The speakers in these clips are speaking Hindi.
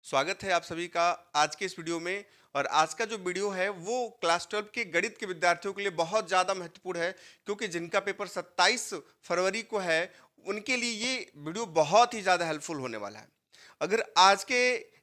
स्वागत है आप सभी का आज के इस वीडियो में। और आज का जो वीडियो है वो क्लास 12 के गणित के विद्यार्थियों के लिए बहुत ज़्यादा महत्वपूर्ण है, क्योंकि जिनका पेपर 27 फरवरी को है उनके लिए ये वीडियो बहुत ही ज़्यादा हेल्पफुल होने वाला है। अगर आज के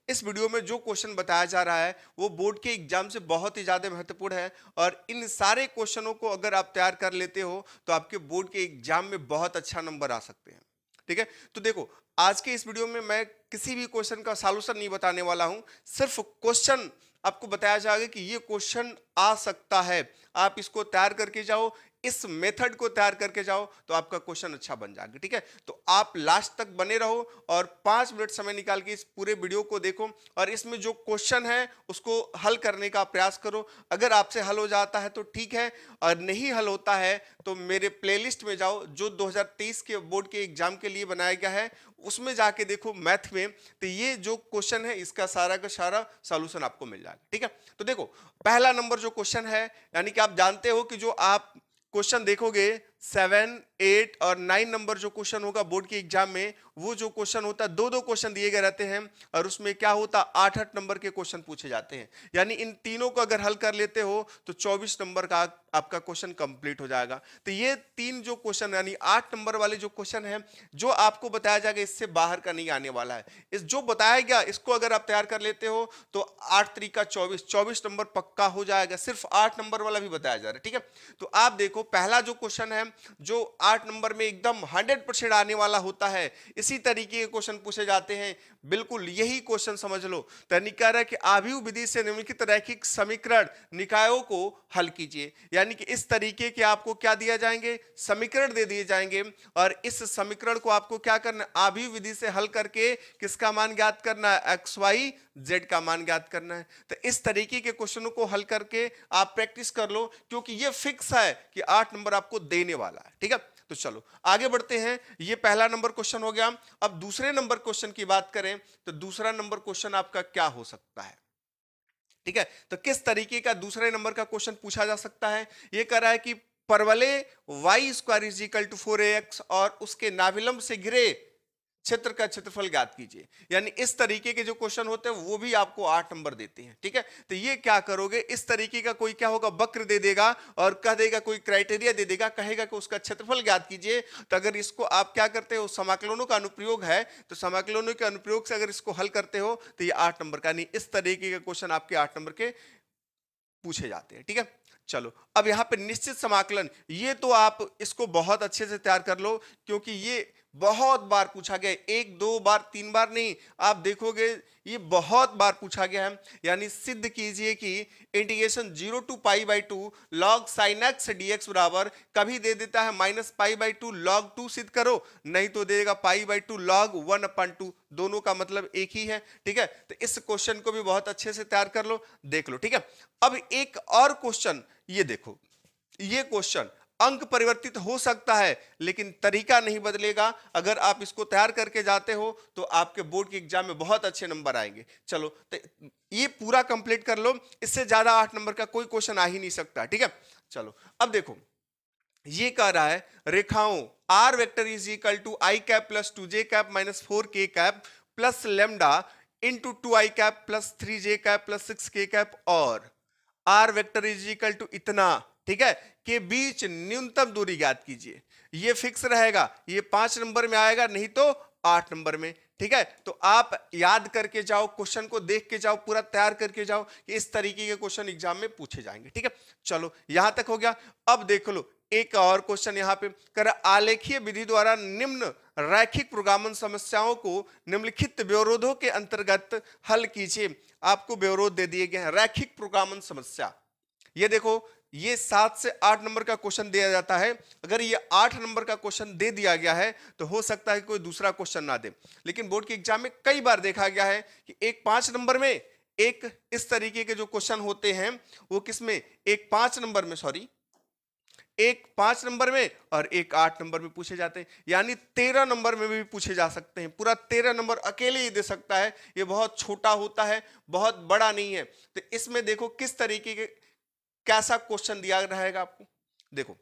इस वीडियो में जो क्वेश्चन बताया जा रहा है वो बोर्ड के एग्जाम से बहुत ही ज़्यादा महत्वपूर्ण है, और इन सारे क्वेश्चनों को अगर आप तैयार कर लेते हो तो आपके बोर्ड के एग्जाम में बहुत अच्छा नंबर आ सकते हैं। ठीक है, तो देखो, आज के इस वीडियो में मैं किसी भी क्वेश्चन का सॉल्यूशन नहीं बताने वाला हूं, सिर्फ क्वेश्चन आपको बताया जाएगा कि ये क्वेश्चन आ सकता है, आप इसको तैयार करके जाओ, इस मेथड को तैयार करके जाओ तो आपका क्वेश्चन अच्छा बन जाएगा। ठीक है, तो आप लास्ट तक बने रहो और 5 मिनट समय निकाल के इस पूरे वीडियो को देखो और इसमें जो क्वेश्चन है उसको हल करने का प्रयास करो। अगर आपसे हल हो जाता है तो ठीक है, और नहीं हल होता है तो मेरे प्लेलिस्ट में जाओ जो 2023 के बोर्ड के एग्जाम के लिए बनाया गया है, उसमें जाके देखो मैथ में, तो ये जो क्वेश्चन है इसका सारा का सारा सॉल्यूशन आपको मिल जाएगा। ठीक है, तो देखो, पहला नंबर जो क्वेश्चन है, यानी कि आप जानते हो कि जो आप क्वेश्चन देखोगे 7, 8 और 9 नंबर जो क्वेश्चन होगा बोर्ड के एग्जाम में, वो जो क्वेश्चन होता है दो दो क्वेश्चन दिए गए रहते हैं और उसमें क्या होता है 8-8 नंबर के क्वेश्चन पूछे जाते हैं। यानी इन तीनों को अगर हल कर लेते हो तो 24 नंबर का आपका क्वेश्चन कंप्लीट हो जाएगा। तो ये तीन जो क्वेश्चन यानी 8 नंबर वाले जो क्वेश्चन है जो आपको बताया जाएगा इससे बाहर का नहीं आने वाला है। इस जो बताया गया इसको अगर आप तैयार कर लेते हो तो 8 3 का 24 नंबर पक्का हो जाएगा। सिर्फ 8 नंबर वाला भी बताया जा रहा है। ठीक है, तो आप देखो पहला जो क्वेश्चन है जो 8 नंबर में एकदम 100% आने वाला होता है, इसी तरीके के क्वेश्चन पूछे जाते हैं। बिल्कुल यही क्वेश्चन समझ लो, तनिक कह रहा है कि आव्यूह विधि से निम्नलिखित रैखिक समीकरण निकायों को हल कीजिए। यानी कि इस तरीके के आपको क्या दिया जाएंगे, समीकरण दे दिए जाएंगे और इस समीकरण को आपको क्या करना है, आव्यूह विधि से हल करके किसका मान ज्ञात करना है, एक्स वाई जेड का मान ज्ञात करना है। तो इस तरीके के क्वेश्चनों को हल करके आप प्रैक्टिस कर लो, क्योंकि ये फिक्स है कि 8 नंबर आपको देने वाला है। ठीक है, तो चलो आगे बढ़ते हैं। ये पहला नंबर क्वेश्चन हो गया। अब दूसरे नंबर क्वेश्चन की बात करें तो दूसरा नंबर क्वेश्चन आपका क्या हो सकता है। ठीक है, तो किस तरीके का दूसरे नंबर का क्वेश्चन पूछा जा सकता है। ये कह रहा है कि परवलय y square is equal to 4ax और उसके नाभिलंब से घिरे क्षेत्र का क्षेत्रफल ज्ञात कीजिए। यानी इस तरीके के जो क्वेश्चन होते हैं वो भी आपको 8 नंबर देते हैं। ठीक है, तो ये क्या करोगे, इस तरीके का कोई क्या होगा, वक्र दे देगा और कह देगा, कोई क्राइटेरिया दे देगा, कहेगा कि उसका क्षेत्रफल ज्ञात कीजिए। तो अगर इसको आप क्या करते हो, समाकलनों का अनुप्रयोग है, तो समाकलनों के अनुप्रयोग से अगर इसको हल करते हो तो ये 8 नंबर का, नहीं इस तरीके के क्वेश्चन आपके 8 नंबर के पूछे जाते हैं। ठीक है, चलो अब यहां पे निश्चित समाकलन, ये तो आप इसको बहुत अच्छे से तैयार कर लो, क्योंकि ये बहुत बार पूछा गया है, 1 2 बार 3 बार नहीं, आप देखोगे ये बहुत बार पूछा गया है। यानी सिद्ध कीजिए कि integration 0 to π/2 log sin x dx बराबर, कभी दे देता है -π/2 log 2 सिद्ध करो, नहीं तो देगा π/2 log 1/2, दोनों का मतलब एक ही है। ठीक है, तो इस क्वेश्चन को भी बहुत अच्छे से तैयार कर लो, देख लो। ठीक है, अब एक और क्वेश्चन, ये देखो, ये क्वेश्चन अंक परिवर्तित हो सकता है लेकिन तरीका नहीं बदलेगा। अगर आप इसको तैयार करके जाते हो तो आपके बोर्ड के एग्जाम में बहुत अच्छे नंबर आएंगे। चलो तो ये पूरा कंप्लीट कर लो, इससे ज्यादा 8 नंबर का कोई क्वेश्चन आ ही नहीं सकता। ठीक है, चलो अब देखो, ये कह रहा है रेखाओं R vector is equal to I cap plus 2j cap minus 4k cap plus lambda into 2i cap plus 3j cap plus 6k cap और R vector is equal to इतना, ठीक है, के बीच न्यूनतम दूरी ज्ञात कीजिए। ये फिक्स रहेगा, ये 5 नंबर में आएगा, नहीं तो 8 नंबर में। ठीक है, तो आप याद करके जाओ, क्वेश्चन को देख के जाओ, पूरा तैयार करके जाओ कि इस तरीके के क्वेश्चन एग्जाम में पूछे जाएंगे। ठीक है, चलो यहां तक हो गया। अब देख लो एक और क्वेश्चन यहां पे कर, आलेखीय विधि द्वारा निम्न रैखिक प्रोग्रामन समस्याओं को निम्नलिखित व्यवरोधों के अंतर्गत हल कीजिए। आपको व्यवरोध दे दिए गए हैं, रैखिक प्रोग्रामन समस्या। ये देखो, ये 7 से 8 नंबर का क्वेश्चन दिया जाता है। अगर ये 8 नंबर का क्वेश्चन दे दिया गया है तो हो सकता है कोई दूसरा क्वेश्चन ना दे, लेकिन बोर्ड के एग्जाम में कई बार देखा गया है कि एक 5 नंबर में, एक इस तरीके के जो क्वेश्चन होते हैं वो किसमें, एक 5 नंबर में, सॉरी, एक 5 नंबर में और एक 8 नंबर में पूछे जाते हैं। यानी 13 नंबर में भी पूछे जा सकते हैं। पूरा 13 नंबर अकेले ही दे सकता है, ये बहुत छोटा होता है, बहुत बड़ा नहीं है। तो इसमें देखो किस तरीके के कैसा क्वेश्चन दिया रहेगा आपको, देखो।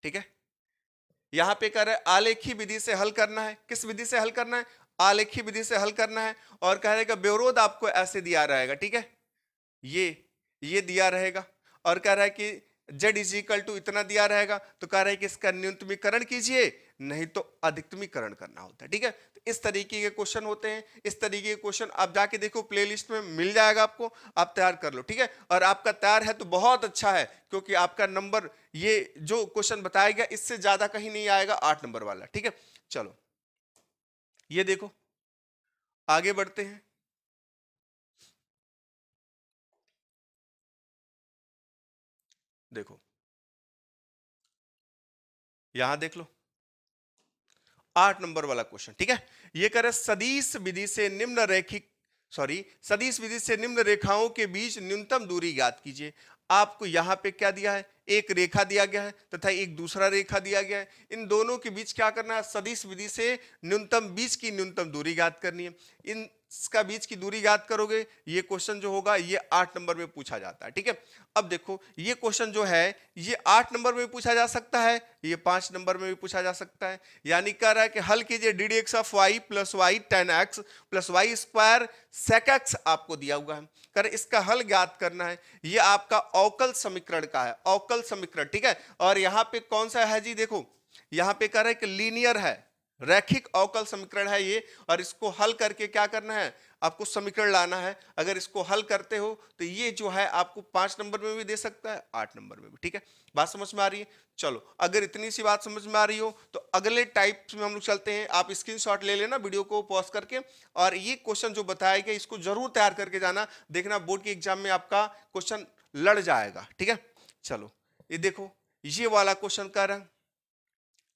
ठीक है, यहां पे कह रहे आलेखी विधि से हल करना है। किस विधि से हल करना है, आलेखी विधि से हल करना है और कह रहेगा व्यवरोध आपको ऐसे दिया रहेगा, ठीक है, ये दिया रहेगा और कह रहा है कि z इज इक्वल टू इतना दिया रहेगा, तो कह रहा है कि इसका न्यूनतमीकरण कीजिए, नहीं तो अधिकतमीकरण करना होता है, ठीक है। तो इस तरीके के क्वेश्चन होते हैं, इस तरीके के क्वेश्चन आप जाके देखो प्लेलिस्ट में मिल जाएगा आपको, आप तैयार कर लो, ठीक है। और आपका तैयार है तो बहुत अच्छा है, क्योंकि आपका नंबर ये जो क्वेश्चन बताया गया इससे ज्यादा कहीं नहीं आएगा, 8 नंबर वाला, ठीक है। चलो ये देखो, आगे बढ़ते हैं। देखो यहां देख लो 8 नंबर वाला क्वेश्चन, ठीक है। ये करे सदिश विधि से निम्न रैखिक सदिश विधि से निम्न रेखाओं के बीच न्यूनतम दूरी ज्ञात कीजिए। आपको यहां पे क्या दिया है, एक रेखा दिया गया है तथा एक दूसरा रेखा दिया गया है, इन दोनों के बीच क्या करना है, सदिश विधि से बीच की न्यूनतम दूरी ज्ञात करनी है। इन इसका बीच की दूरी याद करोगे, ये क्वेश्चन जो होगा ये 8 नंबर में पूछा जाता है, ठीक है। अब देखो ये क्वेश्चन जो है ये 8 नंबर में पूछा जा सकता है, ये 5 नंबर में भी पूछा जा सकता है। यानी कह रहा है कि हल कीजिए d d x of y plus y tan x plus y square sec x आपको दिया हुआ है, कर इसका हल ज्ञात करना है। ये आपका अवकल समीकरण का है, अवकल समीकरण, ठीक है। और यहाँ पे कौन सा है जी, देखो यहाँ पे कह रहा है कि लीनियर है, रैखिक अवकल समीकरण है ये, और इसको हल करके क्या करना है, आपको समीकरण लाना है। अगर इसको हल करते हो तो ये जो है आपको 5 नंबर में भी दे सकता है, 8 नंबर में भी, ठीक है। बात समझ में आ रही है? चलो अगर इतनी सी बात समझ में आ रही हो तो अगले टाइप में हम लोग चलते हैं। आप स्क्रीनशॉट ले लेना वीडियो को पॉज करके, और ये क्वेश्चन जो बताया गया इसको जरूर तैयार करके जाना, देखना बोर्ड के एग्जाम में आपका क्वेश्चन लड़ जाएगा, ठीक है। चलो ये देखो ये वाला क्वेश्चन का रंग,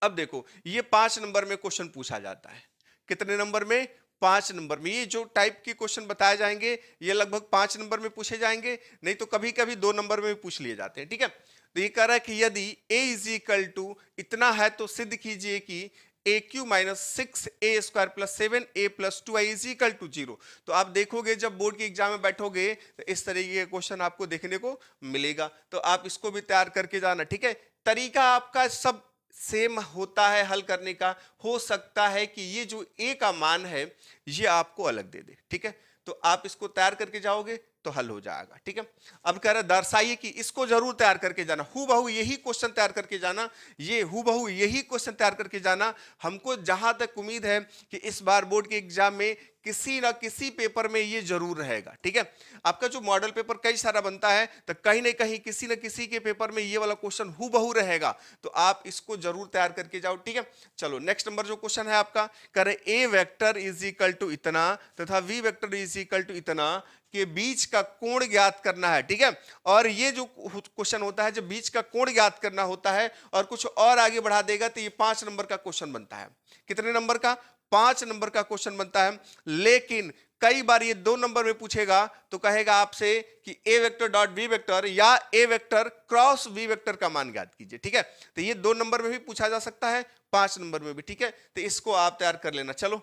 अब देखो ये 5 नंबर में क्वेश्चन पूछा जाता है। कितने नंबर में? 5 नंबर में। ये जो टाइप के क्वेश्चन बताए जाएंगे ये लगभग 5 नंबर में पूछे जाएंगे, नहीं तो कभी कभी 2 नंबर में भी पूछ लिए जाते हैं, ठीक है। तो ये कह रहा है कि यदि a इज इक्वल टू इतना है तो सिद्ध कीजिए कि A Q minus 6a² plus 7a plus 2i is equal to 0। तो आप देखोगे जब बोर्ड के एग्जाम में बैठोगे तो इस तरीके के क्वेश्चन आपको देखने को मिलेगा, तो आप इसको भी तैयार करके जाना, ठीक है। तरीका आपका सब सेम होता है हल करने का, हो सकता है कि ये जो a का मान है ये आपको अलग दे दे, ठीक है। तो आप इसको तैयार करके जाओगे तो हल हो जाएगा, ठीक है। अब कह रहा है दर्शाइए कि इसको जरूर तैयार करके जाना, हूबहू यही क्वेश्चन तैयार करके जाना, ये हूबहू यही क्वेश्चन तैयार करके जाना। हमको जहां तक उम्मीद है कि इस बार बोर्ड के एग्जाम में किसी ना किसी पेपर में ये जरूर रहेगा, ठीक है। आपका जो मॉडल पेपर कई सारा बनता है तो कहीं ना कहीं किसी न किसी के पेपर में ये वाला क्वेश्चन हूबहू रहेगा, तो आप इसको जरूर तैयार करके जाओ, ठीक है। चलो नेक्स्ट नंबर जो क्वेश्चन है आपका, करे a vector is equal to इतना तथा v vector is equal to इतना के बीच का कोण ज्ञात करना है, ठीक है। और ये जो क्वेश्चन होता है जब बीच का कोण ज्ञात करना होता है और कुछ और आगे बढ़ा देगा तो ये 5 नंबर का क्वेश्चन बनता है। कितने नंबर का? 5 नंबर का क्वेश्चन बनता है। लेकिन कई बार ये 2 नंबर में पूछेगा तो कहेगा आपसे कि ए वेक्टर डॉट बी वेक्टर या ए वेक्टर क्रॉस बी वेक्टर का मान ज्ञात कीजिए, ठीक है। तो ये 2 नंबर में भी पूछा जा सकता है, 5 नंबर में भी, ठीक है। तो इसको आप तैयार कर लेना। चलो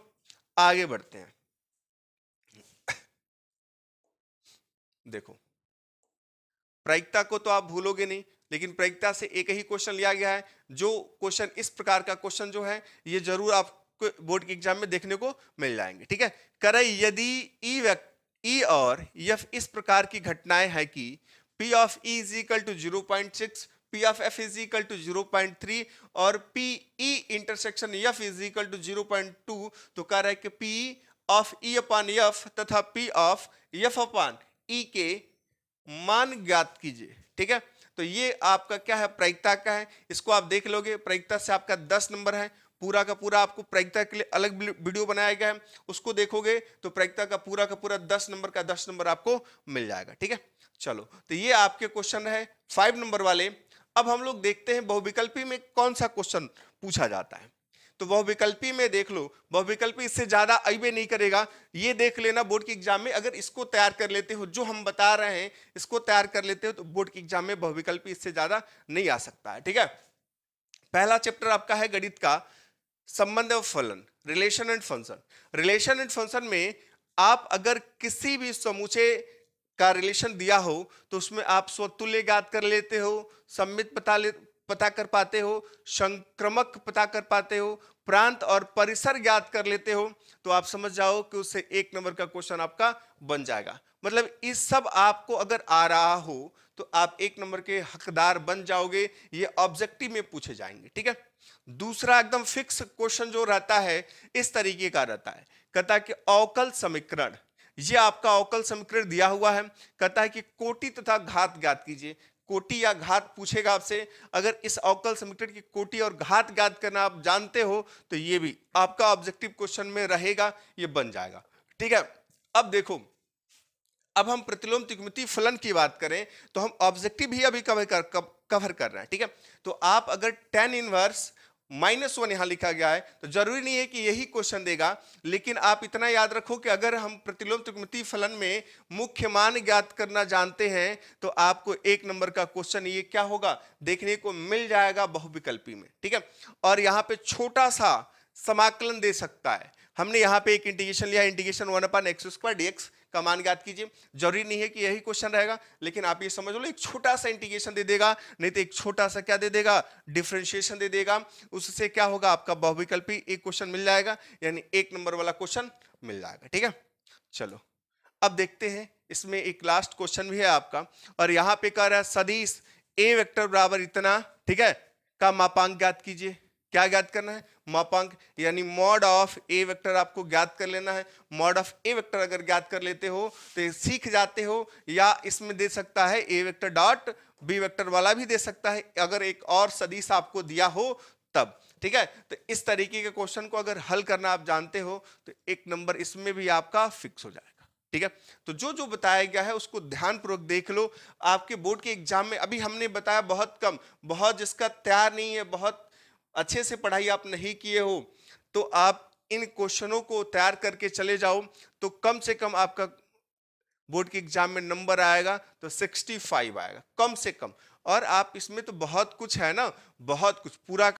आगे बढ़ते हैं। देखो प्रायिकता को तो आप भूलोगे नहीं, लेकिन प्रायिकता से एक ही क्वेश्चन लिया गया है। जो क्वेश्चन इस प्रकार का क्वेश्चन जो है ये जरूर आपको बोर्ड के एग्जाम में देखने को मिल जाएंगे, ठीक है। करे यदि ई और एफ इस प्रकार की घटनाएं हैं कि P of E is equal to 0.6, P of F is equal to 0.3 और P E intersection F is equal to 0.2, तो कह रहा है कि P of E upon F तथा P of F upon E के मान ज्ञात कीजिए, ठीक है। तो ये आपका क्या है, प्रायिकता का है। इसको आप देख लोगे, प्रायिकता से आपका 10 नंबर है। पूरा का पूरा आपको प्रायिकता के लिए अलग वीडियो बनाया गया है, उसको देखोगे तो प्रायिकता का पूरा 10 नंबर का 10 नंबर आपको मिल जाएगा, ठीक है। चलो तो ये आपके क्वेश्चन है 5 नंबर वाले। अब हम लोग देखते हैं बहुविकल्पी में कौन सा क्वेश्चन पूछा जाता है। तो बहुविकल्पी में देख लो, बहुविकल्पी इससे ज्यादा अइबे नहीं करेगा। ये देख लेना बोर्ड के एग्जाम में अगर इसको तैयार कर लेते हो, जो हम बता रहे हैं इसको तैयार कर लेते हो, तो बोर्ड के एग्जाम में बहुविकल्पी इससे ज्यादा नहीं आ सकता है, ठीक है। पहला चैप्टर आपका है गणित का संबंध और फलन, relation and function. Relation and function में आप अगर किसी भी समुच्चय का रिलेशन दिया हो तो उसमें आप स्वतुल्य ज्ञात कर लेते हो, सम्मित पता कर पाते हो, संक्रमक पता कर पाते हो, प्रांत और परिसर ज्ञात कर लेते हो तो आप समझ जाओ कि उससे 1 नंबर का क्वेश्चन आपका बन जाएगा। मतलब इस सब आपको अगर आ रहा हो तो आप 1 नंबर के हकदार बन जाओगे, ये ऑब्जेक्टिव में पूछे जाएंगे। ठीक है। दूसरा एकदम फिक्स क्वेश्चन जो रहता है इस तरीके का रहता है, कहता है कि अवकल समीकरण, ये आपका अवकल समीकरण दिया हुआ है, कहता है कि कोटि तथा घात ज्ञात कीजिए। कोटि या घात पूछेगा आपसे, अगर इस अवकल समीकरण की कोटि और घात ज्ञात करना आप जानते हो तो ये भी आपका ऑब्जेक्टिव क्वेश्चन में रहेगा, ये बन जाएगा। ठीक है। अब देखो, अब हम प्रतिलोम त्रिकोणमितीय फलन की बात करें तो हम ऑब्जेक्टिव भी अभी कवर कर रहे हैं। ठीक है। तो आप अगर tan इनवर्स -1 यहां लिखा गया है तो जरूरी नहीं है कि यही क्वेश्चन देगा, लेकिन आप इतना याद रखो कि अगर हम प्रतिलोम त्रिकोणमितीय फलन में मुख्य मान ज्ञात करना जानते हैं तो आपको 1 नंबर का क्वेश्चन ये क्या होगा देखने को मिल जाएगा बहुविकल्पी में। ठीक है। और यहाँ पे छोटा सा समाकलन दे सकता है, हमने यहाँ पे एक इंटीग्रेशन लिया, इंटीग्रेशन 1/x² dx का मान ज्ञात कीजिए। जरूरी नहीं है कि यही क्वेश्चन रहेगा, लेकिन आप ये समझ लो एक छोटा सा इंटीग्रेशन दे देगा, नहीं तो एक छोटा सा क्या दे देगा, डिफरेंशिएशन दे देगा। उससे क्या होगा, आपका बहुविकल्पी एक क्वेश्चन मिल जाएगा, यानी 1 नंबर वाला क्वेश्चन मिल जाएगा। ठीक है। चलो अब देखते हैं, इसमें एक लास्ट क्वेश्चन भी है आपका, और यहाँ पे कह रहा है सदिश ए वेक्टर बराबर इतना, ठीक है, का मापांक ज्ञात कीजिए। क्या ज्ञात करना है, मापांक, यानी मॉड ऑफ ए वेक्टर आपको ज्ञात कर लेना है। मॉड ऑफ ए वेक्टर अगर ज्ञात कर लेते हो तो ये सीख जाते हो, या इसमें दे सकता है ए वेक्टर डॉट बी वेक्टर वाला भी दे सकता है, अगर एक और सदिश आपको दिया हो तब। ठीक है। तो इस तरीके के क्वेश्चन को अगर हल करना आप जानते हो तो 1 नंबर इसमें भी आपका फिक्स हो जाएगा। ठीक है। तो जो जो बताया गया है उसको ध्यानपूर्वक देख लो। आपके बोर्ड के एग्जाम में अभी हमने बताया बहुत कम, बहुत जिसका तैयार नहीं है, बहुत अच्छे से पढ़ाई आप नहीं किए हो, तो आप इन क्वेश्चनों को तैयार करके चले जाओ तो कम से कम आपका बोर्ड के एग्जाम में नंबर आएगा तो 65 आएगा कम से कम। और आप इसमें तो बहुत कुछ है ना, बहुत कुछ पूरा